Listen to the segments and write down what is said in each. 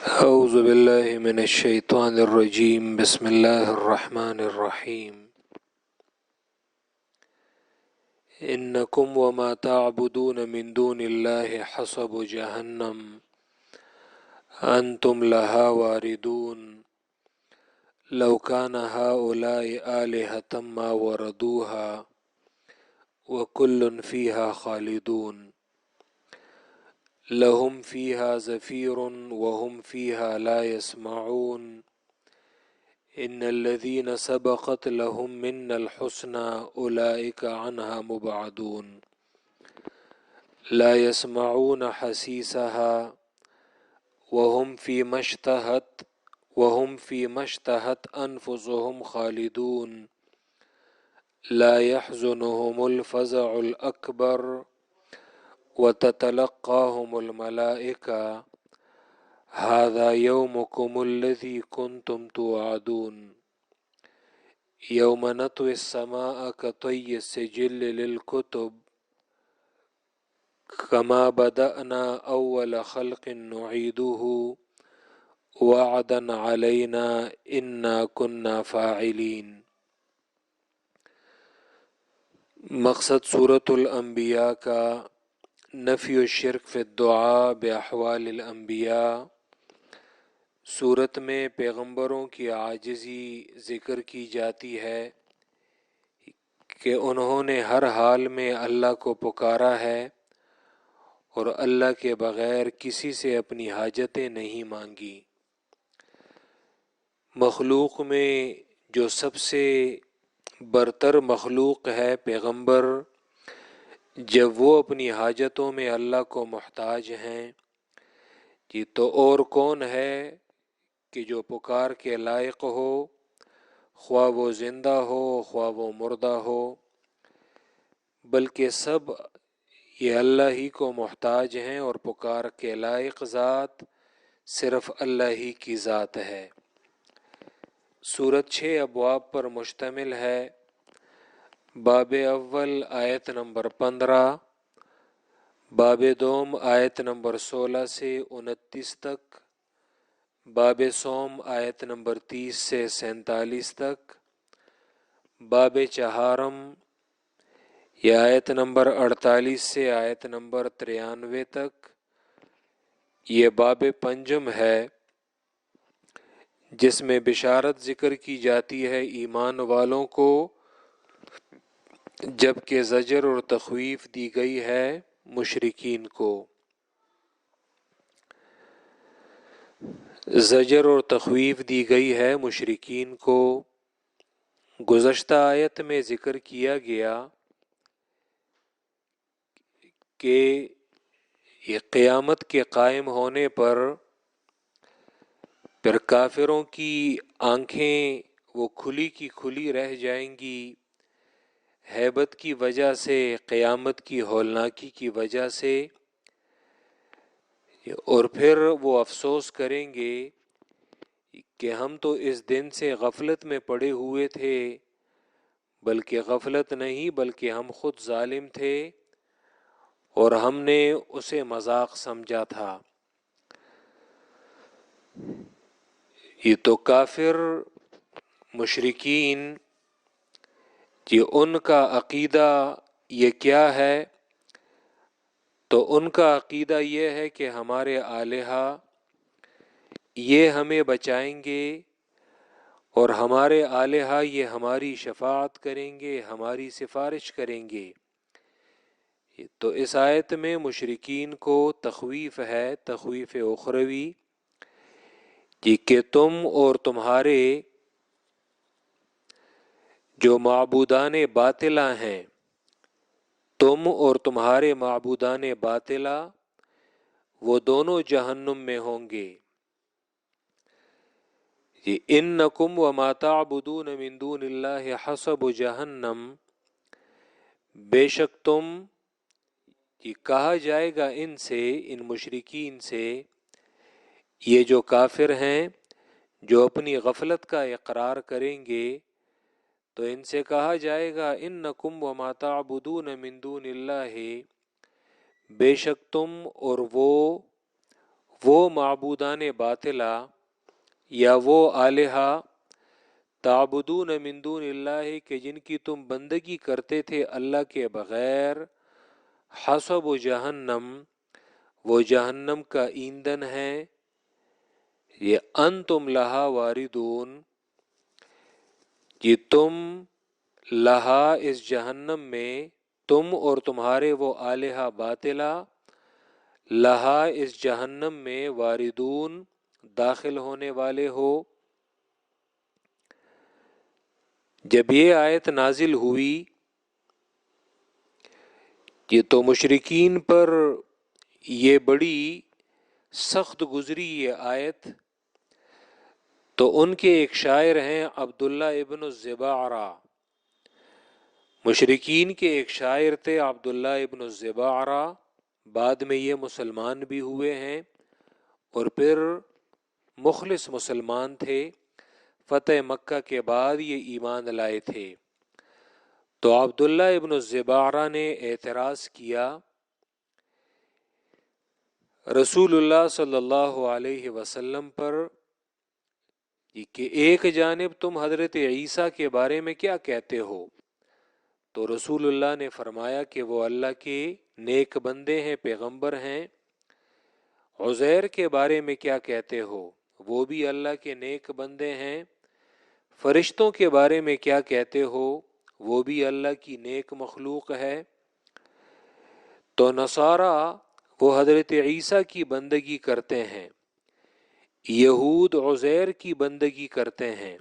أعوذ بالله من الشيطان الرجيم بسم الله الرحمن الرحيم إنكم وما تعبدون من دون الله حصب جهنم أنتم لها واردون لو كان هؤلاء آلهة ما وردوها وكل فيها خالدون لهم فيها زفير وهم فيها لا يسمعون إن الذين سبقت لهم منا الحسنى أولئك عنها مبعدون لا يسمعون حسيسها وهم فيما اشتهت أنفسهم خالدون لا يحزنهم الفزع الأكبر وتتلقاهم الملائكة هذا يومكم الذي كنتم توعدون يوم نطوي السماء كطي السجل للكتب كما بدأنا أول خلق نعيده وعدا علينا إنا كنا فاعلين۔ مقصد سورة الانبیاء کا نفی الشرک فی الدعاء باحوال الانبیاء۔ سورت میں پیغمبروں کی عاجزی ذکر کی جاتی ہے کہ انہوں نے ہر حال میں اللہ کو پکارا ہے اور اللہ کے بغیر کسی سے اپنی حاجتیں نہیں مانگی۔ مخلوق میں جو سب سے برتر مخلوق ہے پیغمبر، جب وہ اپنی حاجتوں میں اللہ کو محتاج ہیں تو اور کون ہے کہ جو پکار کے لائق ہو، خواہ وہ زندہ ہو خواہ وہ مردہ ہو، بلکہ سب یہ اللہ ہی کو محتاج ہیں اور پکار کے لائق ذات صرف اللہ ہی کی ذات ہے۔ سورت 6 ابواب پر مشتمل ہے۔ باب اول آیت نمبر 15، باب دوم آیت نمبر 16 سے 29 تک، باب سوم آیت نمبر 30 سے 47 تک، باب چہارم یہ آیت نمبر 48 سے آیت نمبر 93 تک، یہ باب پنجم ہے جس میں بشارت ذکر کی جاتی ہے ایمان والوں کو، جبکہ زجر اور تخویف دی گئی ہے مشرکین کو۔ زجر اور تخویف دی گئی ہے مشرکین کو۔ گزشتہ آیت میں ذکر کیا گیا کہ یہ قیامت کے قائم ہونے پر پھر کافروں کی آنکھیں وہ کھلی کی کھلی رہ جائیں گی ہیبت کی وجہ سے، قیامت کی ہولناکی کی وجہ سے، اور پھر وہ افسوس کریں گے کہ ہم تو اس دن سے غفلت میں پڑے ہوئے تھے، بلکہ غفلت نہیں بلکہ ہم خود ظالم تھے اور ہم نے اسے مذاق سمجھا تھا۔ یہ تو کافر مشرکین کہ ان کا عقیدہ یہ کیا ہے؟ تو ان کا عقیدہ یہ ہے کہ ہمارے الہا یہ ہمیں بچائیں گے اور ہمارے الہا یہ ہماری شفاعت کریں گے، ہماری سفارش کریں گے۔ تو اس آیت میں مشرکین کو تخویف ہے، تخویف اخروی، کہ تم اور تمہارے جو معبودان باطلہ ہیں، تم اور تمہارے معبودان باطلہ وہ دونوں جہنم میں ہوں گے۔ انکم وما تعبدون من دون اللہ حصب جہنم، بے شک تم، یہ کہا جائے گا ان سے، ان مشرکین سے، یہ جو کافر ہیں جو اپنی غفلت کا اقرار کریں گے، تو ان سے کہا جائے گا انکم وما تعبدون من دون اللہ، بے شک تم اور وہ معبودان باطلا یا وہ آلہہ تعبدون من دون اللہ کہ جن کی تم بندگی کرتے تھے اللہ کے بغیر، حسب جہنم وہ جہنم کا ایندھن ہے، یہ انتم لہا واردون کہ تم لہا اس جہنم میں، تم اور تمہارے وہ آلہہ باطلا لہا اس جہنم میں واردون داخل ہونے والے ہو۔ جب یہ آیت نازل ہوئی یہ تو مشرکین پر یہ بڑی سخت گزری یہ آیت، تو ان کے ایک شاعر ہیں عبداللہ ابن الزبعرہ، مشرکین کے ایک شاعر تھے عبداللہ ابن الزبعرہ، بعد میں یہ مسلمان بھی ہوئے ہیں اور پھر مخلص مسلمان تھے، فتح مکہ کے بعد یہ ایمان لائے تھے۔ تو عبداللہ ابن الزبعرہ نے اعتراض کیا رسول اللہ صلی اللہ علیہ وسلم پر کہ ایک جانب تم حضرت عیسیٰ کے بارے میں کیا کہتے ہو؟ تو رسول اللہ نے فرمایا کہ وہ اللہ کے نیک بندے ہیں، پیغمبر ہیں۔ عزیر کے بارے میں کیا کہتے ہو؟ وہ بھی اللہ کے نیک بندے ہیں۔ فرشتوں کے بارے میں کیا کہتے ہو؟ وہ بھی اللہ کی نیک مخلوق ہے۔ تو نصارہ وہ حضرت عیسیٰ کی بندگی کرتے ہیں، یہود عزیر کی بندگی کرتے ہیں،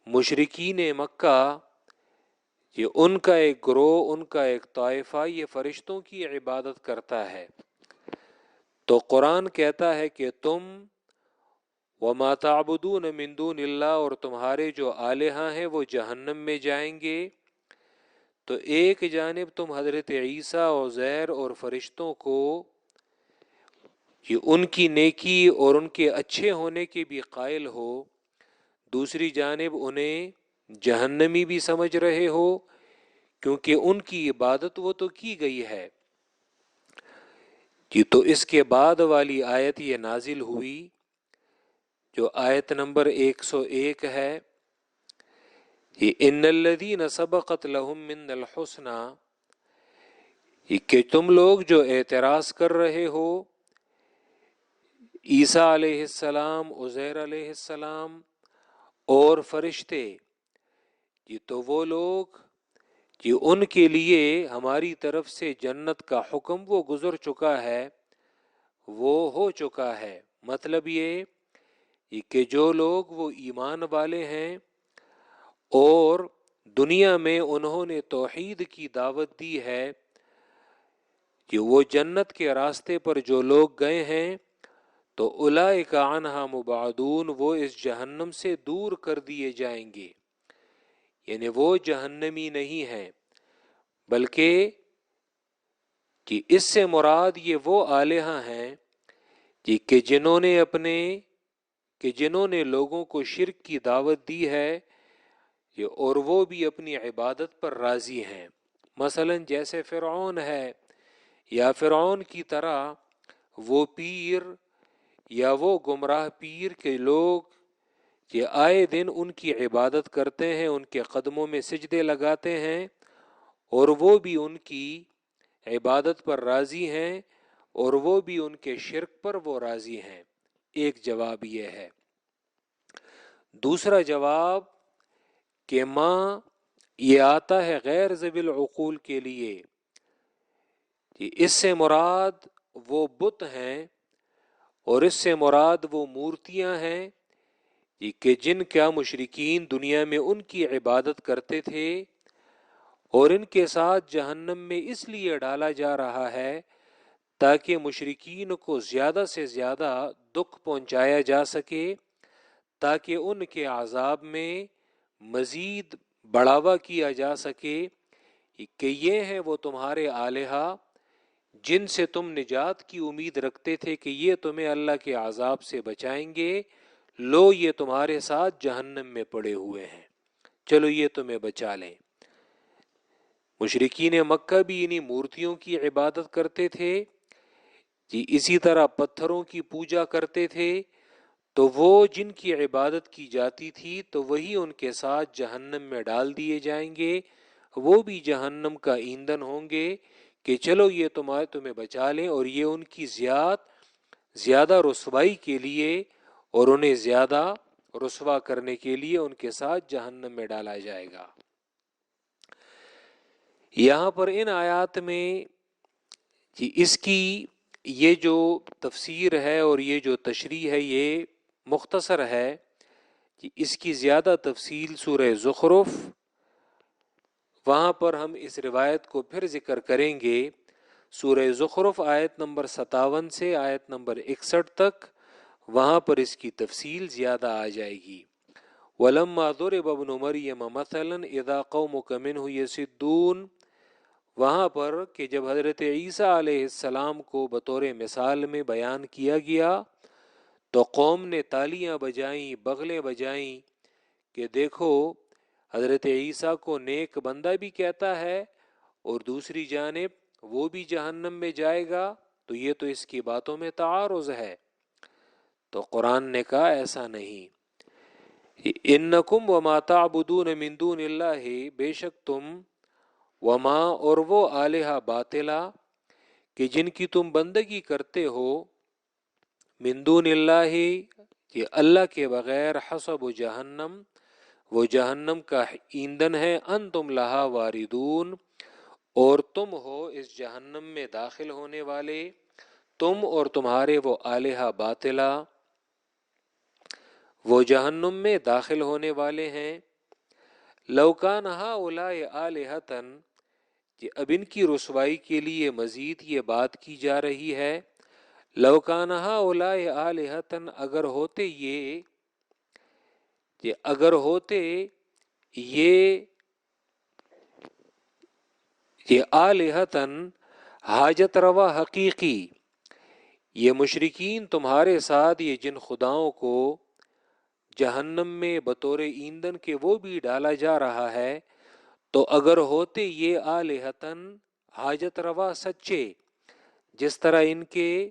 مشرکین مکہ یہ ان کا ایک گروہ، ان کا ایک طائفہ یہ فرشتوں کی عبادت کرتا ہے۔ تو قرآن کہتا ہے کہ تم وما تعبدون من دون اللہ اور تمہارے جو آلہہ ہیں وہ جہنم میں جائیں گے۔ تو ایک جانب تم حضرت عیسیٰ عزیر اور فرشتوں کو یہ ان کی نیکی اور ان کے اچھے ہونے کے بھی قائل ہو، دوسری جانب انہیں جہنمی بھی سمجھ رہے ہو، کیونکہ ان کی عبادت وہ تو کی گئی ہے۔ تو اس کے بعد والی آیت یہ نازل ہوئی جو آیت نمبر 101 ہے، یہ ان الذین سبقت لہم من الحسنی، یہ کہ تم لوگ جو اعتراض کر رہے ہو عیسیٰ علیہ السلام، عزیر علیہ السلام اور فرشتے، یہ تو وہ لوگ کہ ان کے لیے ہماری طرف سے جنت کا حکم وہ گزر چکا ہے، وہ ہو چکا ہے۔ مطلب یہ کہ جو لوگ وہ ایمان والے ہیں اور دنیا میں انہوں نے توحید کی دعوت دی ہے، کہ وہ جنت کے راستے پر جو لوگ گئے ہیں تو اولئک عنہا مبعدون، وہ اس جہنم سے دور کر دیے جائیں گے، یعنی وہ جہنمی نہیں ہیں، بلکہ کہ اس سے مراد یہ وہ آلہہ ہیں کہ جنہوں نے لوگوں کو شرک کی دعوت دی ہے اور وہ بھی اپنی عبادت پر راضی ہیں۔ مثلا جیسے فرعون ہے، یا فرعون کی طرح وہ پیر یا وہ گمراہ پیر کے لوگ کہ آئے دن ان کی عبادت کرتے ہیں، ان کے قدموں میں سجدے لگاتے ہیں اور وہ بھی ان کی عبادت پر راضی ہیں اور وہ بھی ان کے شرک پر وہ راضی ہیں۔ ایک جواب یہ ہے۔ دوسرا جواب کہ ماں یہ آتا ہے غیر ذوی العقول کے لیے، کہ اس سے مراد وہ بت ہیں اور اس سے مراد وہ مورتیاں ہیں کہ جن کا مشرکین دنیا میں ان کی عبادت کرتے تھے، اور ان کے ساتھ جہنم میں اس لیے ڈالا جا رہا ہے تاکہ مشرکین کو زیادہ سے زیادہ دکھ پہنچایا جا سکے، تاکہ ان کے عذاب میں مزید بڑھاوا کیا جا سکے، کہ یہ ہیں وہ تمہارے آلہہ جن سے تم نجات کی امید رکھتے تھے کہ یہ تمہیں اللہ کے عذاب سے بچائیں گے، لو یہ تمہارے ساتھ جہنم میں پڑے ہوئے ہیں، چلو یہ تمہیں بچا لیں۔ مشرکین مکہ بھی انہی مورتیوں کی عبادت کرتے تھے، جی اسی طرح پتھروں کی پوجا کرتے تھے تو وہ جن کی عبادت کی جاتی تھی تو وہی ان کے ساتھ جہنم میں ڈال دیے جائیں گے، وہ بھی جہنم کا ایندھن ہوں گے کہ چلو یہ تمہیں بچا لیں، اور یہ ان کی زیادہ رسوائی کے لیے اور انہیں زیادہ رسوا کرنے کے لیے ان کے ساتھ جہنم میں ڈالا جائے گا۔ یہاں پر ان آیات میں اس کی یہ جو تفسیر ہے اور یہ جو تشریح ہے یہ مختصر ہے، کہ اس کی زیادہ تفصیل سورہ زخرف، وہاں پر ہم اس روایت کو پھر ذکر کریں گے۔ سورہ زخرف آیت نمبر 57 سے آیت نمبر 61 تک، وہاں پر اس کی تفصیل زیادہ آ جائے گی۔ وَلَمَّا ضُرِبَ ابْنُ مَرْيَمَ مَثَلًا إِذَا قَوْمُكَ مِنْهُ يَصِدُّونَ، وہاں پر کہ جب حضرت عیسیٰ علیہ السلام کو بطور مثال میں بیان کیا گیا تو قوم نے تالیاں بجائیں، بغلیں بجائیں کہ دیکھو حضرت عیسیٰ کو نیک بندہ بھی کہتا ہے اور دوسری جانب وہ بھی جہنم میں جائے گا، تو یہ تو اس کی باتوں میں تعارض ہے۔ تو قرآن نے کہا ایسا نہیں، انکم وما تعبدون من دون اللہ، بے شک تم، وما اور وہ آلہہ باطلہ کہ جن کی تم بندگی کرتے ہو، من دون اللہ کہ اللہ کے بغیر، حسب جہنم وہ جہنم کا ایندھن ہے، انتم لہا واردون اور تم ہو اس جہنم میں داخل ہونے والے، تم اور تمہارے وہ آلہہ باطلہ وہ جہنم میں داخل ہونے والے ہیں۔ لو کان ہؤلاء آلہۃ، کہ اب ان کی رسوائی کے لیے مزید یہ بات کی جا رہی ہے، لو کان ہؤلاء آلہۃ، اگر ہوتے یہ آلہۃ حاجت روا حقیقی، یہ مشرکین تمہارے ساتھ یہ جن خداؤں کو جہنم میں بطور ایندھن کے وہ بھی ڈالا جا رہا ہے، تو اگر ہوتے یہ آلہتن حاجت روا سچے، جس طرح ان کے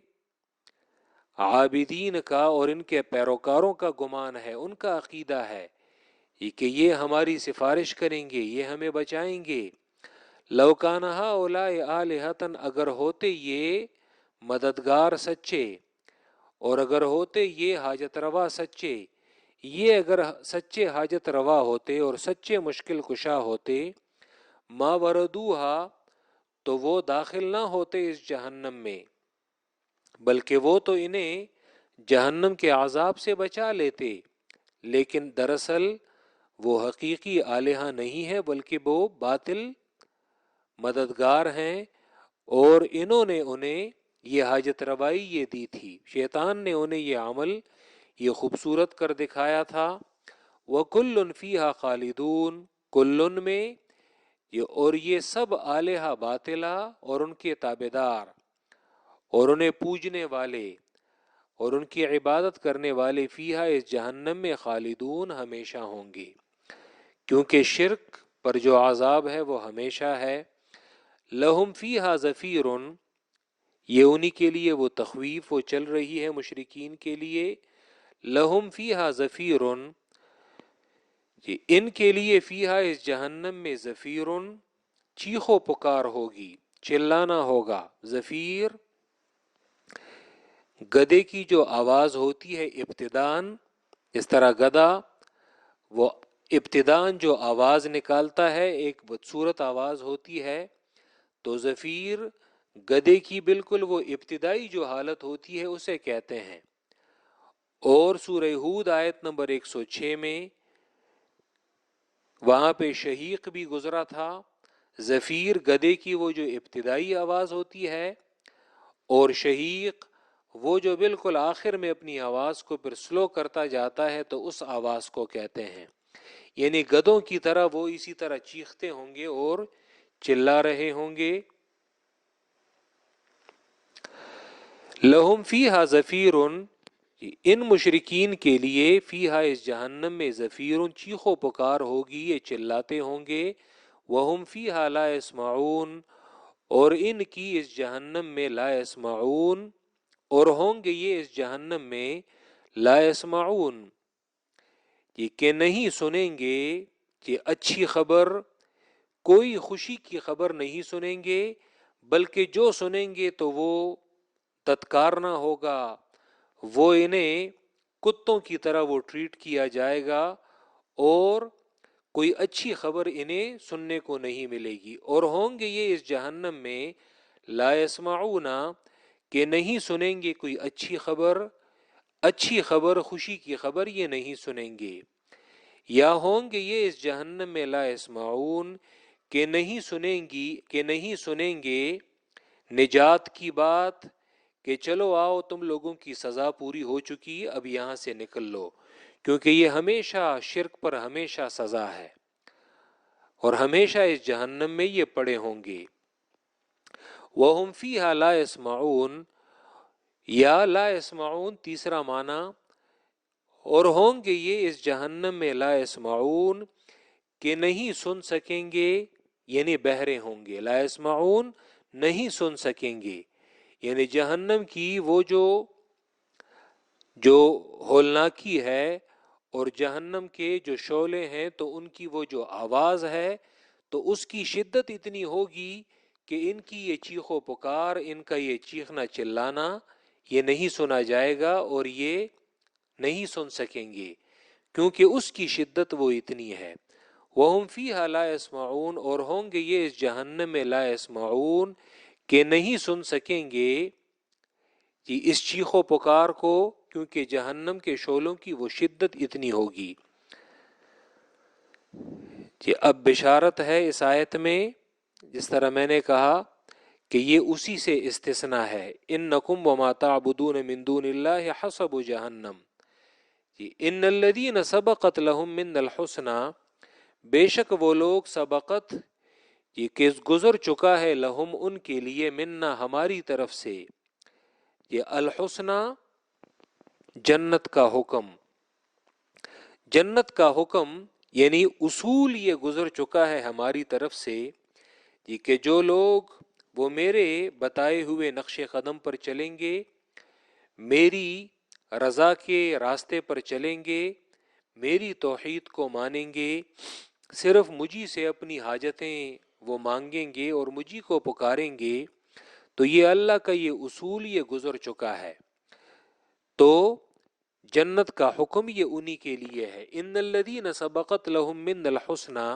عابدین کا اور ان کے پیروکاروں کا گمان ہے، ان کا عقیدہ ہے کہ یہ ہماری سفارش کریں گے، یہ ہمیں بچائیں گے، لو کان ہؤلاء آلہتن اگر ہوتے یہ مددگار سچے، اور اگر ہوتے یہ حاجت روا سچے، یہ اگر سچے حاجت روا ہوتے اور سچے مشکل کشا ہوتے، ما وردوہا تو وہ داخل نہ ہوتے اس جہنم میں، بلکہ وہ تو انہیں جہنم کے عذاب سے بچا لیتے، لیکن دراصل وہ حقیقی آلہہ نہیں ہے بلکہ وہ باطل مددگار ہیں، اور انہوں نے انہیں یہ حاجت روائی یہ دی تھی، شیطان نے انہیں یہ عمل یہ خوبصورت کر دکھایا تھا۔ وَكُلٌّ فِيهَا خَالِدُونَ، کلن میں اور یہ سب آلہہ باطلہ اور ان کے تابعدار اور انہیں پوجنے والے اور ان کی عبادت کرنے والے فیہا اس جہنم میں خالدون ہمیشہ ہوں گے، کیونکہ شرک پر جو عذاب ہے وہ ہمیشہ ہے۔ لہم فیہا زفیر، یہ انہی کے لیے وہ تخویف وہ چل رہی ہے مشرکین کے لیے، لہم فیہا زفیر، ان کے لیے فیہا اس جہنم میں زفیر چیخ و پکار ہوگی، چلانا ہوگا۔ زفیر گدے کی جو آواز ہوتی ہے ابتدان، اس طرح گدا وہ ابتدان جو آواز نکالتا ہے ایک بدصورت آواز ہوتی ہے، تو زفیر گدے کی بالکل وہ ابتدائی جو حالت ہوتی ہے اسے کہتے ہیں۔ اور سورہ ہود آیت نمبر 106 میں وہاں پہ شہیق بھی گزرا تھا۔ زفیر گدے کی وہ جو ابتدائی آواز ہوتی ہے، اور شہیق وہ جو بالکل آخر میں اپنی آواز کو پھر سلو کرتا جاتا ہے، تو اس آواز کو کہتے ہیں۔ یعنی گدوں کی طرح وہ اسی طرح چیختے ہوں گے اور چلا رہے ہوں گے۔ لہم فیہا زفیر، ان مشرکین کے لیے فیہا اس جہنم میں زفیر چیخ و پکار ہوگی، یہ چلاتے ہوں گے۔ وہم فیہا لا یسمعون، اور ان کی اس جہنم میں لا یسمعون اور ہوں گے یہ اس جہنم میں لا یسمعون، یہ کہ نہیں سنیں گے، کہ اچھی خبر، کوئی خوشی کی خبر نہیں سنیں گے، بلکہ جو سنیں گے تو وہ تتکارنا ہوگا، وہ انہیں کتوں کی طرح وہ ٹریٹ کیا جائے گا، اور کوئی اچھی خبر انہیں سننے کو نہیں ملے گی۔ اور ہوں گے یہ اس جہنم میں لا یسمعون، کہ نہیں سنیں گے کوئی اچھی خبر خوشی کی خبر یہ نہیں سنیں گے، یا ہوں گے یہ اس جہنم میں لا یسمعون، کہ نہیں سنیں گے نجات کی بات، کہ چلو آؤ تم لوگوں کی سزا پوری ہو چکی، اب یہاں سے نکل لو، کیونکہ یہ ہمیشہ شرک پر ہمیشہ سزا ہے، اور ہمیشہ اس جہنم میں یہ پڑے ہوں گے۔ وَهُمْ فِيهَا لَا يَسْمَعُونَ، یا لا يسمعون تیسرا معنی، اور ہوں گے یہ اس جہنم میں لا يسمعون، کہ نہیں سن سکیں گے، یعنی بہرے ہوں گے، لا يسمعون نہیں سن سکیں گے، یعنی جہنم کی وہ جو ہولناکی ہے، اور جہنم کے جو شعلے ہیں تو ان کی وہ جو آواز ہے تو اس کی شدت اتنی ہوگی کہ ان کی یہ چیخ و پکار، ان کا یہ چیخنا چلانا یہ نہیں سنا جائے گا، اور یہ نہیں سن سکیں گے، کیونکہ اس کی شدت وہ اتنی ہے۔ وَهُمْ فِيهَا لَا يَسْمَعُونَ، اور ہوں گے یہ اس جہنم میں لا يسمعون، کہ نہیں سن سکیں گے کہ اس چیخ و پکار کو، کیونکہ جہنم کے شعلوں کی وہ شدت اتنی ہوگی۔ اب بشارت ہے اس آیت میں، جس طرح میں نے کہا کہ یہ اسی سے استثناء ہے، انکم وما تعبدون من دون اللہ حسب جہنم، ان الذین سبقت لہم من الحسنی، بے شک وہ لوگ سبقت، یہ کہ گزر چکا ہے، لہم ان کے لیے، منا ہماری طرف سے، یہ الحسنی جنت کا حکم، جنت کا حکم یعنی اصول یہ گزر چکا ہے ہماری طرف سے، یہ کہ جو لوگ وہ میرے بتائے ہوئے نقش قدم پر چلیں گے، میری رضا کے راستے پر چلیں گے، میری توحید کو مانیں گے، صرف مجھی سے اپنی حاجتیں وہ مانگیں گے اور مجھی کو پکاریں گے، تو یہ اللہ کا یہ اصول یہ گزر چکا ہے، تو جنت کا حکم یہ انہی کے لیے ہے۔ ان الذین سبقت لہم من الحسنی،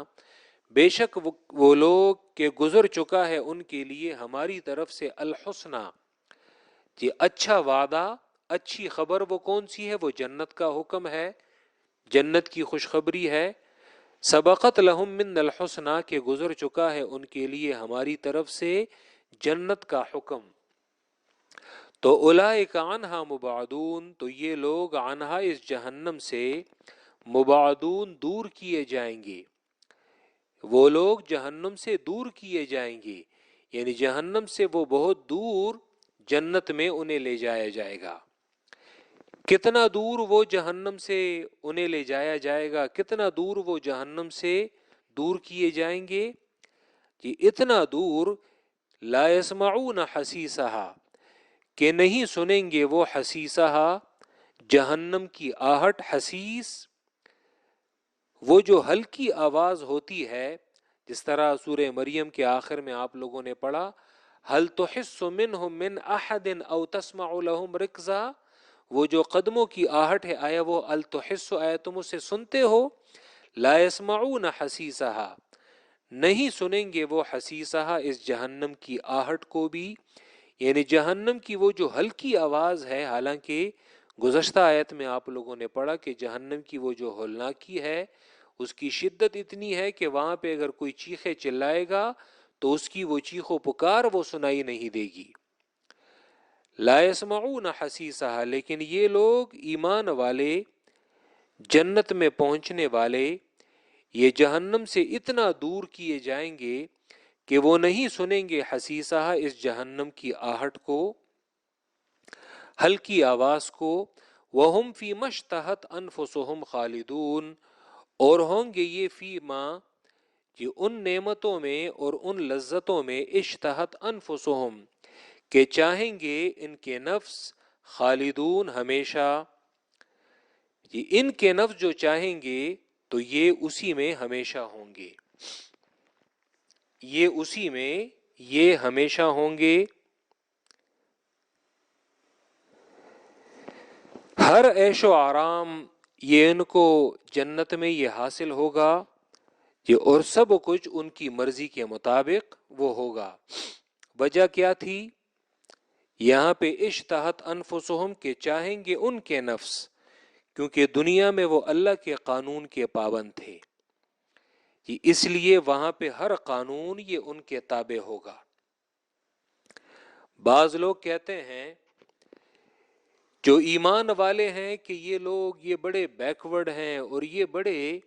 بے شک وہ لوگ کہ گزر چکا ہے ان کے لیے ہماری طرف سے الحسنی، یہ اچھا وعدہ، اچھی خبر، وہ کون سی ہے؟ وہ جنت کا حکم ہے، جنت کی خوشخبری ہے۔ سبقت لہم من الحسنی، کہ گزر چکا ہے ان کے لیے ہماری طرف سے جنت کا حکم، تو اولئک عنہا مبعدون، تو یہ لوگ عنہا اس جہنم سے مبعدون دور کیے جائیں گے، وہ لوگ جہنم سے دور کیے جائیں گے، یعنی جہنم سے وہ بہت دور جنت میں انہیں لے جایا جائے گا۔ کتنا دور وہ جہنم سے انہیں لے جایا جائے گا، کتنا دور وہ جہنم سے دور کیے جائیں گے، کہ اتنا دور لا يسمعون حسیسہا، کہ نہیں سنیں گے وہ حسیسہا جہنم کی آہٹ، حسیس وہ جو ہلکی آواز ہوتی ہے، جس طرح سورہ مریم کے آخر میں آپ لوگوں نے پڑھا هل تحس منهم من احد او تسمع لهم رکزا، وہ جو قدموں کی آہٹ ہے، آیا وہ التحس، آیا تم اسے سنتے ہو؟ لا يسمعون حسیسها، نہیں سنیں گے وہ حسیسہا اس جہنم کی آہٹ کو بھی، یعنی جہنم کی وہ جو ہلکی آواز ہے، حالانکہ گزشتہ آیت میں آپ لوگوں نے پڑھا کہ جہنم کی وہ جو ہولناکی ہے اس کی شدت اتنی ہے کہ وہاں پہ اگر کوئی چیخے چلائے گا تو اس کی وہ چیخ و پکار وہ سنائی نہیں دے گی۔ لا يسمعون حسیسہا، لیکن یہ لوگ ایمان والے، جنت میں پہنچنے والے، یہ جہنم سے اتنا دور کیے جائیں گے کہ وہ نہیں سنیں گے حسیسہا اس جہنم کی آہٹ کو، ہلکی آواز کو، وَهُمْ فِي مَا اشْتَهَتْ أَنفُسُهُمْ خَالِدُونَ، اور ہوں گے یہ فی ما، یہ ان نعمتوں میں اور ان لذتوں میں، اشتہت انفسہم، کہ چاہیں گے ان کے نفس، خالدون ہمیشہ، یہ ان کے نفس جو چاہیں گے تو یہ اسی میں ہمیشہ ہوں گے، یہ اسی میں یہ ہمیشہ ہوں گے۔ ہر عیش و آرام یہ ان کو جنت میں یہ حاصل ہوگا، یہ اور سب کچھ ان کی مرضی کے مطابق وہ ہوگا۔ وجہ کیا تھی؟ یہاں پہ اشتہت انفسہم کے چاہیں گے ان کے نفس، کیونکہ دنیا میں وہ اللہ کے قانون کے پابند تھے، اس لیے وہاں پہ ہر قانون یہ ان کے تابع ہوگا۔ بعض لوگ کہتے ہیں جو ایمان والے ہیں کہ یہ لوگ یہ بڑے بیکورڈ ہیں اور یہ بڑے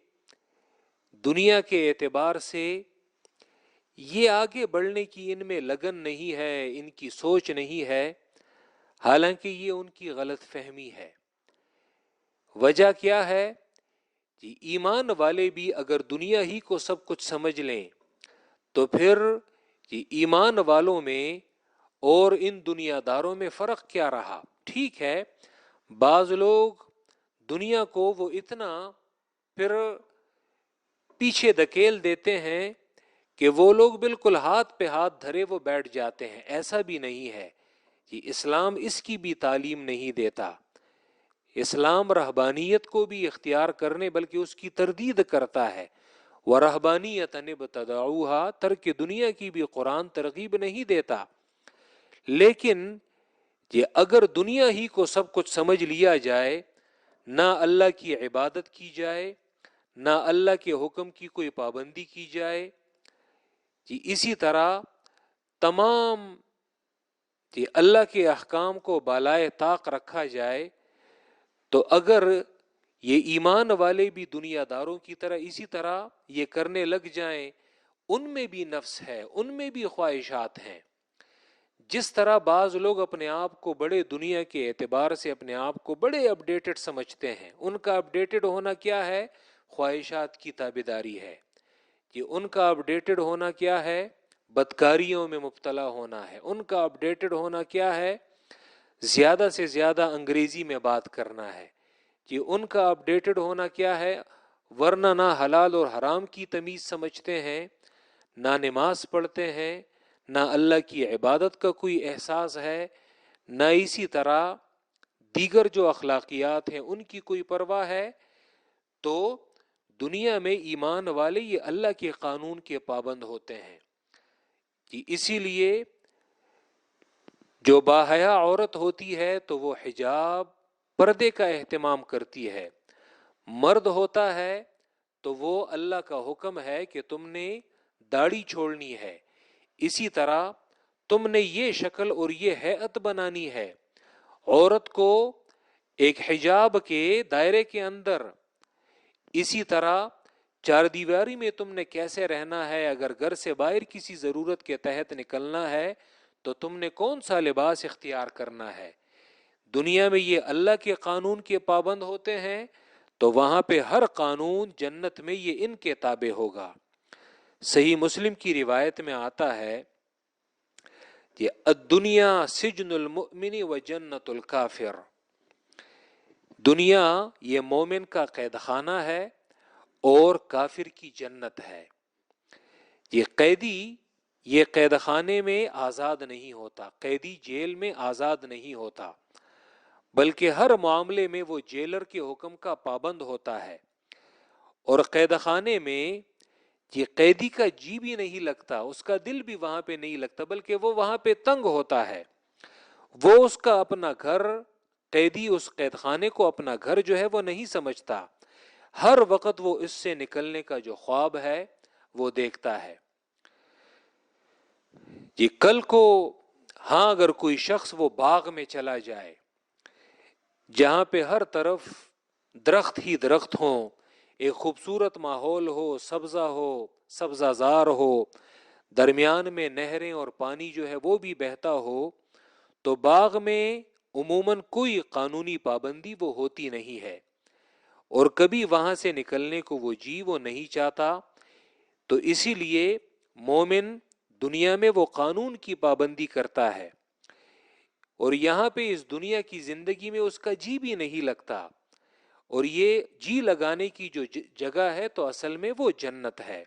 دنیا کے اعتبار سے یہ آگے بڑھنے کی ان میں لگن نہیں ہے، ان کی سوچ نہیں ہے، حالانکہ یہ ان کی غلط فہمی ہے۔ وجہ کیا ہے؟ جی ایمان والے بھی اگر دنیا ہی کو سب کچھ سمجھ لیں تو پھر جی ایمان والوں میں اور ان دنیا داروں میں فرق کیا رہا؟ ٹھیک ہے، بعض لوگ دنیا کو وہ اتنا پھر پیچھے دھکیل دیتے ہیں کہ وہ لوگ بالکل ہاتھ پہ ہاتھ دھرے وہ بیٹھ جاتے ہیں، ایسا بھی نہیں ہے۔ یہ اسلام اس کی بھی تعلیم نہیں دیتا، اسلام رہبانیت کو بھی اختیار کرنے بلکہ اس کی تردید کرتا ہے۔ وَرَهْبَانِيَّةً ابْتَدَعُوهَا، ترک دنیا کی بھی قرآن ترغیب نہیں دیتا، لیکن یہ اگر دنیا ہی کو سب کچھ سمجھ لیا جائے، نہ اللہ کی عبادت کی جائے، نہ اللہ کے حکم کی کوئی پابندی کی جائے، جی اسی طرح تمام جی اللہ کے احکام کو بالائے طاق رکھا جائے، تو اگر یہ ایمان والے بھی دنیا داروں کی طرح اسی طرح یہ کرنے لگ جائیں، ان میں بھی نفس ہے، ان میں بھی خواہشات ہیں۔ جس طرح بعض لوگ اپنے آپ کو بڑے دنیا کے اعتبار سے اپنے آپ کو بڑے اپڈیٹڈ سمجھتے ہیں، ان کا اپڈیٹڈ ہونا کیا ہے؟ خواہشات کی تابعداری ہے۔ یہ ان کا اپڈیٹڈ ہونا کیا ہے؟ بدکاریوں میں مبتلا ہونا ہے۔ ان کا اپڈیٹڈ ہونا کیا ہے؟ زیادہ سے زیادہ انگریزی میں بات کرنا ہے۔ یہ ان کا اپڈیٹڈ ہونا کیا ہے؟ ورنہ نہ حلال اور حرام کی تمیز سمجھتے ہیں، نہ نماز پڑھتے ہیں، نہ اللہ کی عبادت کا کوئی احساس ہے، نہ اسی طرح دیگر جو اخلاقیات ہیں ان کی کوئی پرواہ ہے۔ تو دنیا میں ایمان والے یہ اللہ کے قانون کے پابند ہوتے ہیں، اسی لیے جو باحیا عورت ہوتی ہے تو وہ حجاب پردے کا اہتمام کرتی ہے، مرد ہوتا ہے تو وہ اللہ کا حکم ہے کہ تم نے داڑھی چھوڑنی ہے، اسی طرح تم نے یہ شکل اور یہ ہیئت بنانی ہے۔ عورت کو ایک حجاب کے دائرے کے اندر، اسی طرح چار دیواری میں تم نے کیسے رہنا ہے، اگر گھر سے باہر کسی ضرورت کے تحت نکلنا ہے تو تم نے کون سا لباس اختیار کرنا ہے۔ دنیا میں یہ اللہ کے قانون کے پابند ہوتے ہیں تو وہاں پہ ہر قانون جنت میں یہ ان کے تابع ہوگا۔ صحیح مسلم کی روایت میں آتا ہے کہ الدنیا سجن المؤمن و جنت الکافر، دنیا یہ مومن کا قید خانہ ہے اور کافر کی جنت ہے۔ یہ قیدی یہ قید خانے میں آزاد نہیں ہوتا، قیدی جیل میں آزاد نہیں ہوتا، بلکہ ہر معاملے میں وہ جیلر کے حکم کا پابند ہوتا ہے، اور قید خانے میں یہ قیدی کا جی بھی نہیں لگتا، اس کا دل بھی وہاں پہ نہیں لگتا، بلکہ وہ وہاں پہ تنگ ہوتا ہے۔ وہ اس کا اپنا گھر، قیدی اس قید خانے کو اپنا گھر جو ہے وہ نہیں سمجھتا، ہر وقت وہ اس سے نکلنے کا جو خواب ہے وہ دیکھتا ہے۔ یہ کل کو ہاں اگر کوئی شخص وہ باغ میں چلا جائے جہاں پہ ہر طرف درخت ہی درخت ہوں، ایک خوبصورت ماحول ہو، سبزہ زار ہو، درمیان میں نہریں اور پانی جو ہے وہ بھی بہتا ہو، تو باغ میں عموماً کوئی قانونی پابندی وہ ہوتی نہیں ہے، اور کبھی وہاں سے نکلنے کو وہ نہیں چاہتا۔ تو اسی لیے مومن دنیا میں وہ قانون کی پابندی کرتا ہے، اور یہاں پہ اس دنیا کی زندگی میں اس کا جی بھی نہیں لگتا، اور یہ جی لگانے کی جو جگہ ہے تو اصل میں وہ جنت ہے۔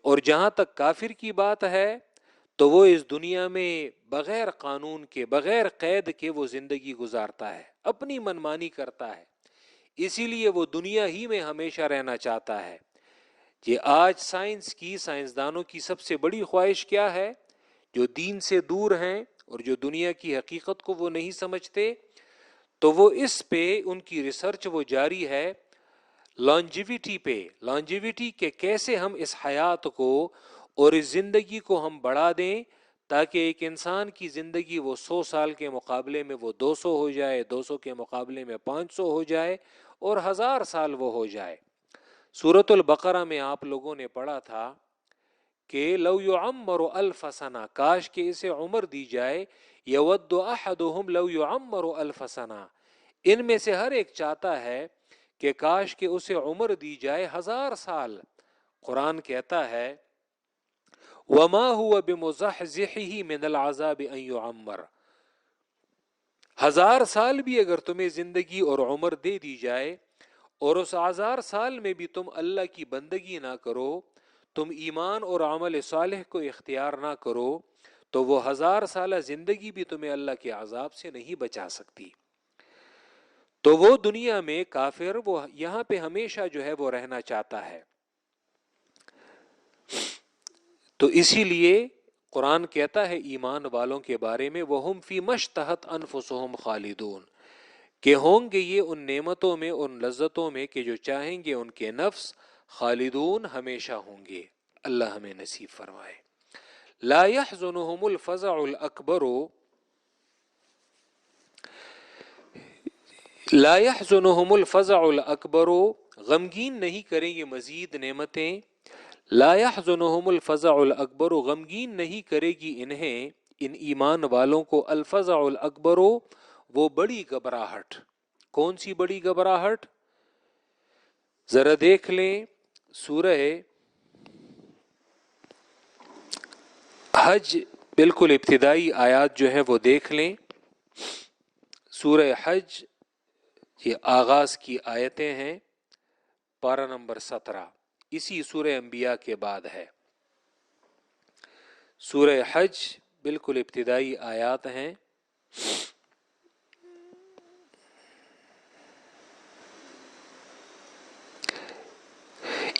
اور جہاں تک کافر کی بات ہے تو وہ اس دنیا میں بغیر قانون کے، بغیر قید کے وہ زندگی گزارتا ہے، اپنی منمانی کرتا ہے، اسی لیے وہ دنیا ہی میں ہمیشہ رہنا چاہتا ہے۔ یہ آج سائنسدانوں کی سب سے بڑی خواہش کیا ہے؟ جو دین سے دور ہیں اور جو دنیا کی حقیقت کو وہ نہیں سمجھتے، تو وہ اس پہ ان کی ریسرچ وہ جاری ہے، لانجیویٹی کہ کیسے ہم اس حیات کو اور اس زندگی کو ہم بڑھا دیں، تاکہ ایک انسان کی زندگی وہ 100 سال کے مقابلے میں وہ 200 ہو جائے، 200 کے مقابلے میں 500 ہو جائے، اور 1000 سال وہ ہو جائے۔ سورۃ البقرہ میں آپ لوگوں نے پڑھا تھا کہ لو یعمر الف سنہ، کاش کہ اسے عمر دی جائے، یود احدہم لو یعمر الف سنہ، ان میں سے ہر ایک چاہتا ہے کہ کاش کہ اسے عمر دی جائے 1000 سال۔ قرآن کہتا ہے وما هو بمزحزحه من العذاب ان يعمر، 1000 سال بھی اگر تمہیں زندگی اور عمر دے دی جائے اور اس 1000 سال میں بھی تم اللہ کی بندگی نہ کرو، تم ایمان اور عمل صالح کو اختیار نہ کرو، تو وہ 1000 سالہ زندگی بھی تمہیں اللہ کے عذاب سے نہیں بچا سکتی۔ تو وہ دنیا میں کافر وہ یہاں پہ ہمیشہ جو ہے وہ رہنا چاہتا ہے۔ تو اسی لیے قرآن کہتا ہے ایمان والوں کے بارے میں وَهُمْ فِي مَشْتَهَتْ أَنفُسُهُمْ خَالِدُونَ، کہ ہوں گے یہ ان نعمتوں میں، ان لذتوں میں کہ جو چاہیں گے ان کے نفس، خالدون ہمیشہ ہوں گے۔ اللہ ہمیں نصیب فرمائے۔ لا يحزنهم الفزع الأكبر، لا يحزنهم الفزع الأكبر، غمگین نہیں کریں یہ مزید نعمتیں، لا يحزنهم الفزع الاکبر، غمگین نہیں کرے گی انہیں، ان ایمان والوں کو، الفزع الاکبر، وہ بڑی گھبراہٹ۔ کون سی بڑی گھبراہٹ؟ ذرا دیکھ لیں سورہ حج، بالکل ابتدائی آیات جو ہیں وہ دیکھ لیں، سورہ حج یہ آغاز کی آیتیں ہیں، پارہ نمبر 17، اسی سورہ انبیاء کے بعد ہے۔ سورہ حج بالکل ابتدائی آیات ہیں۔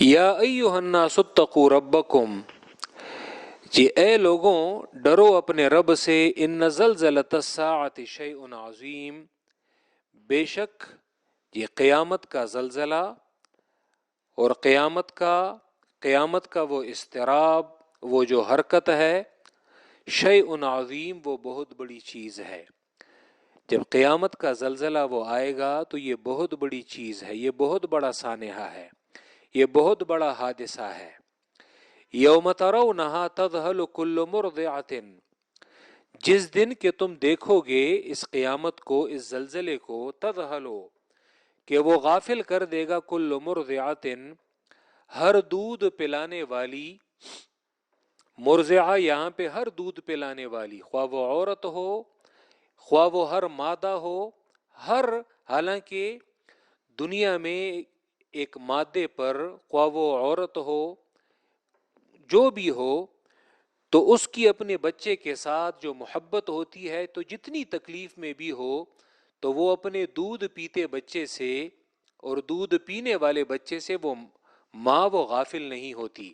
یا ایھا الناس اتقوا ربکم، جی اے لوگوں ڈرو اپنے رب سے، ان زلزلۃ الساعۃ شیء عظیم، بے شک یہ قیامت کا زلزلہ اور قیامت کا وہ اضطراب، وہ جو حرکت ہے، شیء عظیم، وہ بہت بڑی چیز ہے۔ جب قیامت کا زلزلہ وہ آئے گا تو یہ بہت بڑی چیز ہے، یہ بہت بڑا سانحہ ہے، یہ بہت بڑا حادثہ ہے۔ یوم ترونھا تذہل کل مرضعۃ، جس دن کہ تم دیکھو گے اس قیامت کو، اس زلزلے کو، تذہلو کہ وہ غافل کر دے گا، کل مرضعۃ، ہر دودھ پلانے والی، مرضعہ یہاں پہ ہر دودھ پلانے والی، خواہ وہ عورت ہو، خواہ وہ ہر مادہ ہو، حالانکہ دنیا میں ایک مادے پر، خواہ وہ عورت ہو، جو بھی ہو، تو اس کی اپنے بچے کے ساتھ جو محبت ہوتی ہے، تو جتنی تکلیف میں بھی ہو تو وہ اپنے دودھ پیتے بچے سے اور دودھ پینے والے بچے سے وہ ماں وہ غافل نہیں ہوتی۔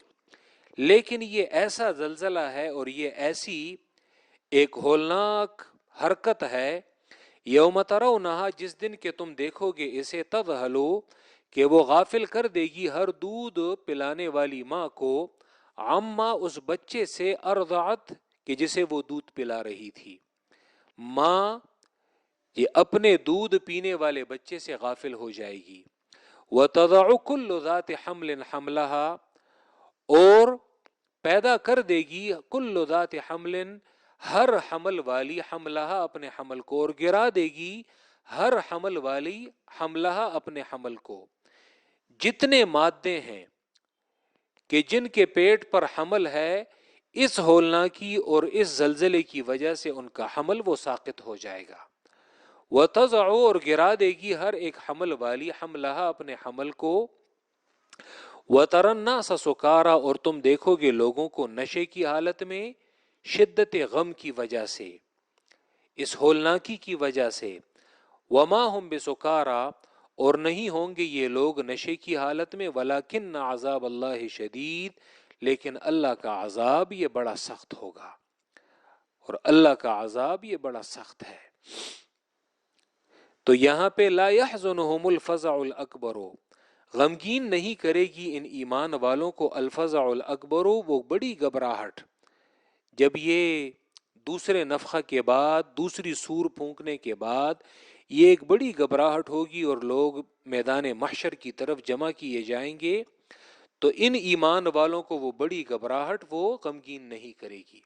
لیکن یہ ایسا زلزلہ ہے اور یہ ایسی ایک ہولناک حرکت ہے، یوم ترونھا، جس دن کہ تم دیکھو گے اسے، تذہلو کہ وہ غافل کر دے گی ہر دودھ پلانے والی ماں کو، عما اس بچے سے، ارضعت کہ جسے وہ دودھ پلا رہی تھی۔ ماں یہ اپنے دودھ پینے والے بچے سے غافل ہو جائے گی۔ وَتَضَعُ كُلُّ ذَاتِ حَمْلٍ حَمْلَهَا، اور پیدا کر دے گی، کل ذات حمل، ہر حمل والی، حملہا اپنے حمل کو، اور گرا دے گی ہر حمل والی، حملہا اپنے حمل کو۔ جتنے مادے ہیں کہ جن کے پیٹ پر حمل ہے، اس ہولناکی اور اس زلزلے کی وجہ سے ان کا حمل وہ ساقط ہو جائے گا۔ وَتَضَعُ اور گرا دے گی ہر ایک حمل والی حملہا اپنے حمل کو۔ وَتَرَى النَّاسَ سُكَارَى اور تم دیکھو گے لوگوں کو نشے کی حالت میں، شدت غم کی وجہ سے، اس ہولناکی کی وجہ سے۔ وَمَا هُمْ بِسُكَارَى اور نہیں ہوں گے یہ لوگ نشے کی حالت میں، وَلَكِنَّ عَذَابَ اللَّهِ شَدِيد لیکن اللہ کا عذاب یہ بڑا سخت ہوگا، اور اللہ کا عذاب یہ بڑا سخت ہے۔ تو یہاں پہ لا يحزنهم الفزع الاکبر، غمگین نہیں کرے گی ان ایمان والوں کو الفزع الاکبر، وہ بڑی گھبراہٹ، جب یہ دوسرے نفخہ کے بعد، دوسری سور پھونکنے کے بعد یہ ایک بڑی گھبراہٹ ہوگی اور لوگ میدان محشر کی طرف جمع کیے جائیں گے، تو ان ایمان والوں کو وہ بڑی گھبراہٹ وہ غمگین نہیں کرے گی۔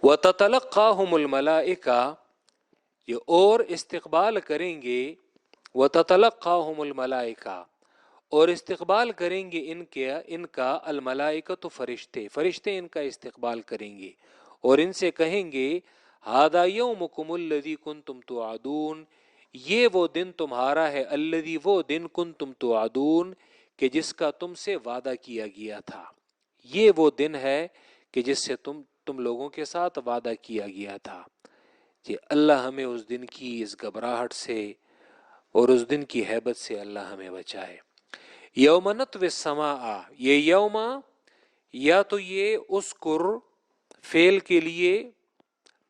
وَتَتَلَقَّاهُمُ الْمَلَائِكَةُ یہ اور استقبال کریں گے، وَتَتَلَقَّاهُمُ الْمَلَائِكَةُ اور استقبال کریں گے ان کا الملائکۃ فرشتے ان کا استقبال کریں گے اور ان سے کہیں گے ھذا یومکم الذی کنتم توعدون، یہ وہ دن تمہارا ہے، الذی وہ دن کنتم توعدون کہ جس کا تم سے وعدہ کیا گیا تھا، یہ وہ دن ہے کہ جس سے تم لوگوں کے ساتھ وعدہ کیا گیا تھا۔ کہ اللہ ہمیں اس دن کی اس گھبراہٹ سے اور اس دن کی ہیبت سے اللہ ہمیں بچائے۔ یوم نطوی السماء، یہ یوم یا تو یہ اذکر فعل کے لیے،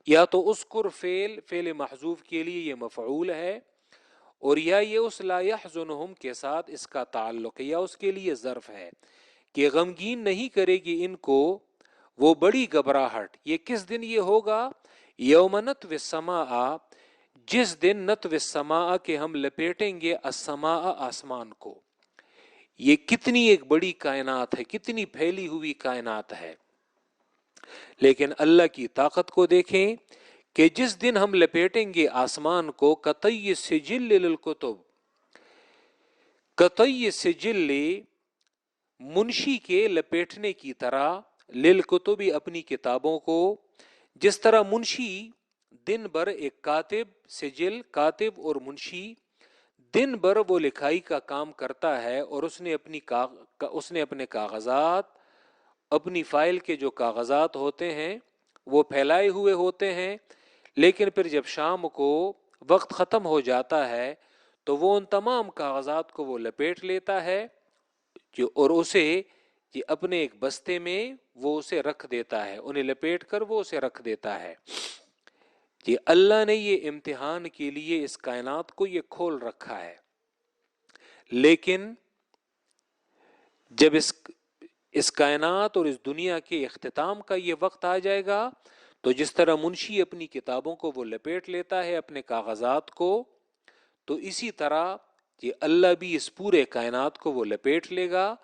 یا تو اذکر فعل محذوف کے لیے یہ مفعول ہے، اور یا یہ اس لا يحزنهم کے ساتھ اس کا تعلق ہے، یا اس کے لیے ظرف ہے کہ غمگین نہیں کرے گی ان کو وہ بڑی گھبراہٹ۔ یہ کس دن یہ ہوگا؟ یوم نطوی السماء، جس دن نطوی السماء کے ہم لپیٹیں گے السماء آسمان کو۔ یہ کتنی ایک بڑی کائنات ہے، کتنی پھیلی ہوئی کائنات ہے، لیکن اللہ کی طاقت کو دیکھیں کہ جس دن ہم لپیٹیں گے آسمان کو، قطعی سجل للکتب، قطعی سجل منشی کے لپیٹنے کی طرح، للکتب اپنی کتابوں کو، جس طرح منشی دن بھر ایک کاتب، سجل کاتب اور منشی دن بھر وہ لکھائی کا کام کرتا ہے، اور اس نے اپنے کاغذات، اپنی فائل کے جو کاغذات ہوتے ہیں وہ پھیلائے ہوئے ہوتے ہیں، لیکن پھر جب شام کو وقت ختم ہو جاتا ہے تو وہ ان تمام کاغذات کو وہ لپیٹ لیتا ہے اور اسے یہ اپنے ایک بستے میں وہ اسے رکھ دیتا ہے، انہیں لپیٹ کر وہ اسے رکھ دیتا ہے۔ یہ اللہ نے یہ امتحان کے لیے اس کائنات کو یہ کھول رکھا ہے، لیکن جب اس کائنات اور اس دنیا کے اختتام کا یہ وقت آ جائے گا تو جس طرح منشی اپنی کتابوں کو وہ لپیٹ لیتا ہے اپنے کاغذات کو، تو اسی طرح یہ اللہ بھی اس پورے کائنات کو وہ لپیٹ لے گا،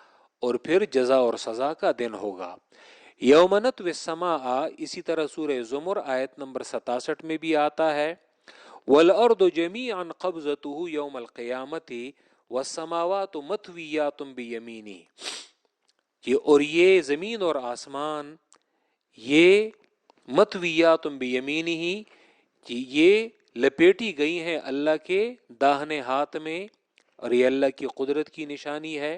اور پھر جزا اور سزا کا دن ہوگا۔ یوم نطوی السماء اسی طرح سورہ زمر آیت نمبر 67 میں بھی آتا ہے، وَالْأَرْضُ جَمِيعًا قَبْضَتُهُ يَوْمَ الْقِيَامَةِ وَالسَّمَاوَاتُ مَطْوِيَّاتٌ بِيَمِينِهِ، اور یہ زمین اور آسمان یہ مطویات بیمینہ یہ لپیٹی گئی ہیں اللہ کے داہنے ہاتھ میں، اور یہ اللہ کی قدرت کی نشانی ہے۔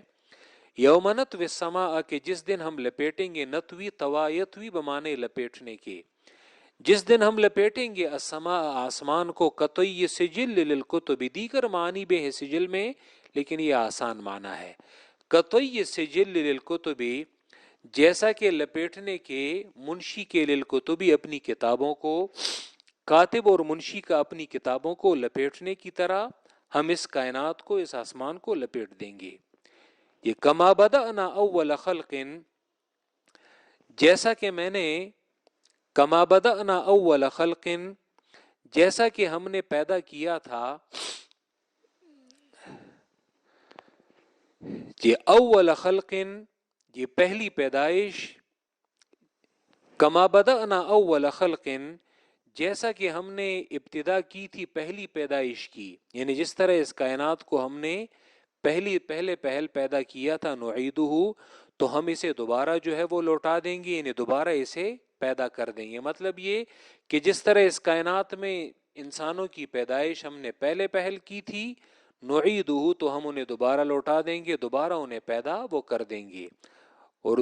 یوم نطوی السماء کہ جس دن ہم لپیٹیں گے، نطوی توایتوی بمانے لپیٹنے کے، جس دن ہم لپیٹیں گے السماء آسمان کو، قطعی سجل للکتب دیگر معنی بھی ہے سجل میں، لیکن یہ آسان معنی ہے۔ قطعی سجل للکتب جیسا کہ لپیٹنے کے منشی کے للکتب اپنی کتابوں کو، کاتب اور منشی کا اپنی کتابوں کو لپیٹنے کی طرح ہم اس کائنات کو، اس آسمان کو لپیٹ دیں گے۔ یہ کما بدأنا اول خلق، جیسا کہ میں نے کما بدأنا اول خلق جیسا کہ ہم نے پیدا کیا تھا، یہ اول خلق یہ پہلی پیدائش، کما بدأنا اول خلق جیسا کہ ہم نے ابتدا کی تھی پہلی پیدائش کی، یعنی جس طرح اس کائنات کو ہم نے پہل پیدا کیا تھا، نعیدہ تو ہم اسے دوبارہ جو ہے وہ لوٹا دیں گے، یعنی دوبارہ اسے پیدا کر دیں گے۔ مطلب یہ کہ جس طرح اس کائنات میں انسانوں کی پیدائش ہم نے پہلے پہل کی تھی، نعیدہ، تو ہم انہیں دوبارہ لوٹا دیں گے، دوبارہ انہیں پیدا وہ کر دیں گے۔ اور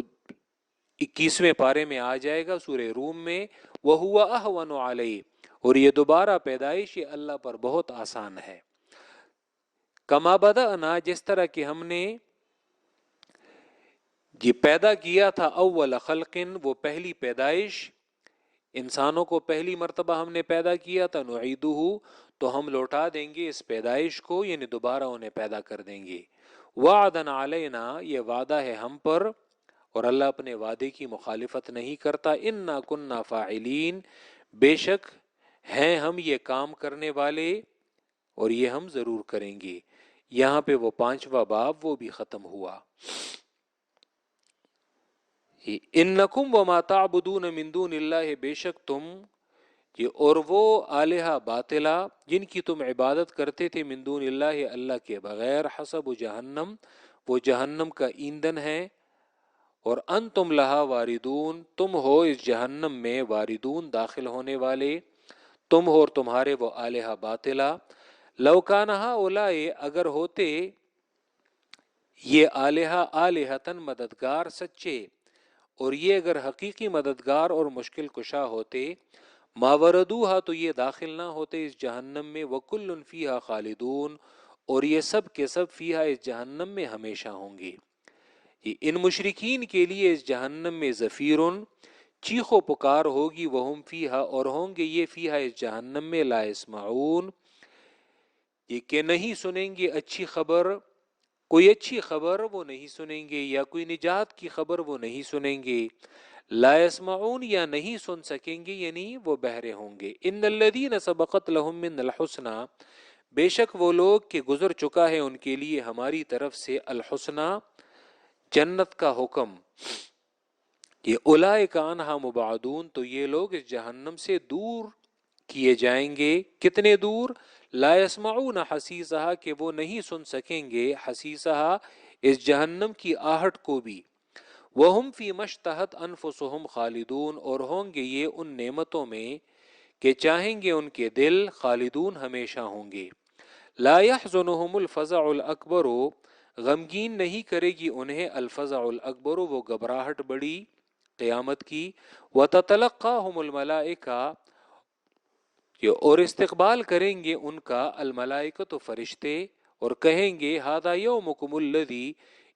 21ویں پارے میں آ جائے گا سورہ روم میں، وَهُوَ أَهْوَنُ عَلَيْهِ، اور یہ دوبارہ پیدائش یہ اللہ پر بہت آسان ہے۔ کما بدأنا، جس طرح کہ ہم نے یہ پیدا کیا تھا، اول خلق، وہ پہلی پیدائش، انسانوں کو پہلی مرتبہ ہم نے پیدا کیا تھا، نعیدہ، تو ہم لوٹا دیں گے اس پیدائش کو، یعنی دوبارہ انہیں پیدا کر دیں گے۔ وعدن علینا، یہ وعدہ ہے ہم پر، اور اللہ اپنے وعدے کی مخالفت نہیں کرتا۔ انا کننا فاعلین، بے شک ہیں ہم یہ کام کرنے والے، اور یہ ہم ضرور کریں گے۔ یہاں پہ وہ 5واں باب وہ بھی ختم ہوا۔ انکم وما تعبدون من دون اللہ، بے شک تم، یہ اور وہ آلہہ باطلہ جن کی تم عبادت کرتے تھے، من دون اللہ، اللہ کے بغیر، حسب جہنم، وہ جہنم کا ایندھن ہے، اور انتم لہا واردون، تم ہو اس جہنم میں واردون، داخل ہونے والے، تم ہو اور تمہارے وہ آلہہ باطلہ۔ لو کان ہؤلاء، اگر ہوتے یہ آلہہ آلہتن، مددگار سچے، اور یہ اگر حقیقی مددگار اور مشکل کشا ہوتے، ما وردوہا، تو یہ داخل نہ ہوتے اس جہنم میں، وکل فیہا خالدون، اور یہ سب کے سب فیہا، اس جہنم میں ہمیشہ ہوں گے۔ یہ ان مشرکین کے لیے اس جہنم میں زفیرن، چیخ و پکار ہوگی، وہم فیہا، اور ہوں گے یہ فیہا اس جہنم میں، لا یسمعون، یہ کہ نہیں سنیں گے اچھی خبر، کوئی اچھی خبر وہ نہیں سنیں گے، یا کوئی نجات کی خبر وہ نہیں سنیں گے۔ لا یسمعون، یا نہیں سن سکیں گے، یعنی وہ بہرے ہوں گے۔ ان الذین سبقت لہم من الحسنی، بے شک وہ لوگ کہ گزر چکا ہے ان کے لیے ہماری طرف سے، الحسنی، جنت کا حکم، یہ اولئک عنہا مبعدون، تو یہ لوگ اس جہنم سے دور کیے جائیں گے۔ کتنے دور؟ لا یسمعون حسیسہا، کہ وہ نہیں سن سکیں گے، حسیسہا، اس جہنم کی آہٹ کو بھی۔ وہم فی مشتہت انفسہم خالدون، اور ہوں گے یہ ان نعمتوں میں کہ چاہیں گے ان کے دل، خالدون، ہمیشہ ہوں گے۔ لا یحزنہم الفزع الاکبر، غمگین نہیں کرے گی انہیں الفزع الاکبر، وہ گھبراہٹ بڑی قیامت کی۔ وتتلقاہم الملائکہ، اور استقبال کریں گے ان کا الملائکۃ، فرشتے، اور کہیں گے ھذا یومکم الذی،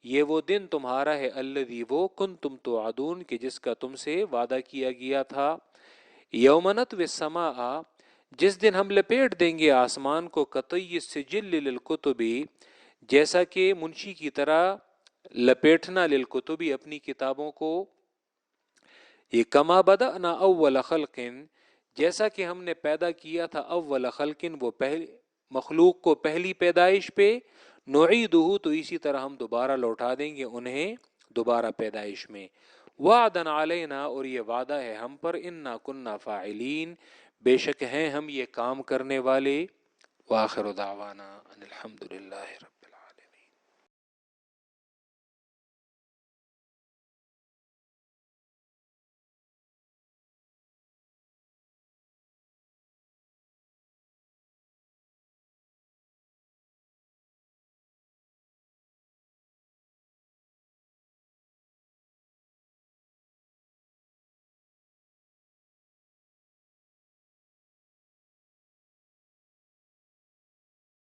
یہ وہ دن تمہارا ہے، الذی، وہ، کنتم توعدون، کہ جس کا تم سے وعدہ کیا گیا تھا۔ یوم نطوی السماء، جس دن ہم لپیٹ دیں گے آسمان کو، کطی السجل للکتب، جیسا کہ منشی کی طرح لپیٹنا، للکتب، اپنی کتابوں کو۔ یہ کما بدأنا اول خلق، جیسا کہ ہم نے پیدا کیا تھا، اول خلق، وہ پہلی مخلوق کو پہلی پیدائش پہ، نعیدہ، تو اسی طرح ہم دوبارہ لوٹا دیں گے انہیں دوبارہ پیدائش میں۔ وعدن علینا، اور یہ وعدہ ہے ہم پر، انا کننا فاعلین، بے شک ہیں ہم یہ کام کرنے والے۔ وآخر دعوانا ان الحمد للہ رب